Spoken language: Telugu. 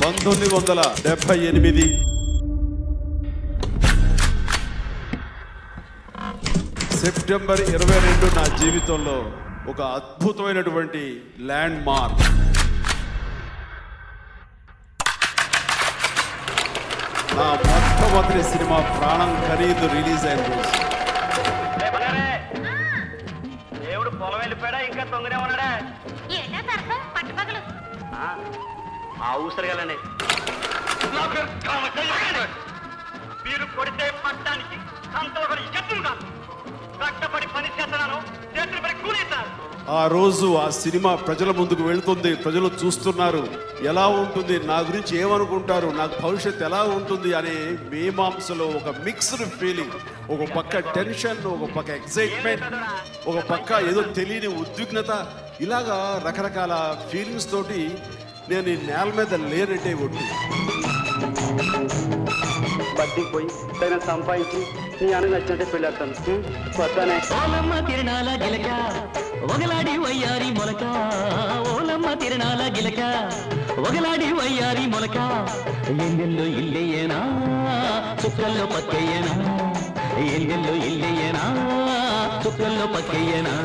1978 సెప్టెంబర్ 22 నా జీవితంలో ఒక అద్భుతమైనటువంటి ల్యాండ్ మార్క్. నా మొట్టమొదటి సినిమా ప్రాణం ఖరీదు రిలీజ్ అయిన రోజు. దేవుడు పొలం వెళ్ళిపోయాడా ఇంకా తొంగనే ఉన్నాడా? ఆ ఊసరగాలండి మీరు కొడితే పట్టడానికి సంతలో చెట్టుగా కష్టపడి పని చేస్తున్నాను, చేతులు పడి కూలీస్తారు. ఆ రోజు ఆ సినిమా ప్రజల ముందుకు వెళ్తుంది, ప్రజలు చూస్తున్నారు. ఎలా ఉంటుంది, నా గురించి ఏమనుకుంటారు, నాకు భవిష్యత్తు ఎలా ఉంటుంది అనే మీమాంసలో ఒక మిక్స్డ్ ఫీలింగ్. ఒక పక్క టెన్షన్, ఒక పక్క ఎక్సైట్మెంట్, ఒక పక్క ఏదో తెలియని ఉద్విగ్నత, ఇలాగా రకరకాల ఫీలింగ్స్ తోటి నేను ఈ నేల మీద లేనట్టే ఒట్టి బట్టికి పోయి తగిన సంపాదించి నీ అను నచ్చినట్టే పెళ్ళాడతాను. వస్తానే ఓలమ్మ తిరణాల గిలక ఒగలాడి వయ్యారి మొలక, ఓలమ్మ తిరణాల గిలక ఒగలాడి వయ్యారి మొలక, ఎందెల్లో ఇల్లయ్యేనా చుక్కల్లో పక్కయ్యేనా, ఎందెల్లో ఇల్లయ్యేనా చుక్కల్లో పక్కయ్యేనా.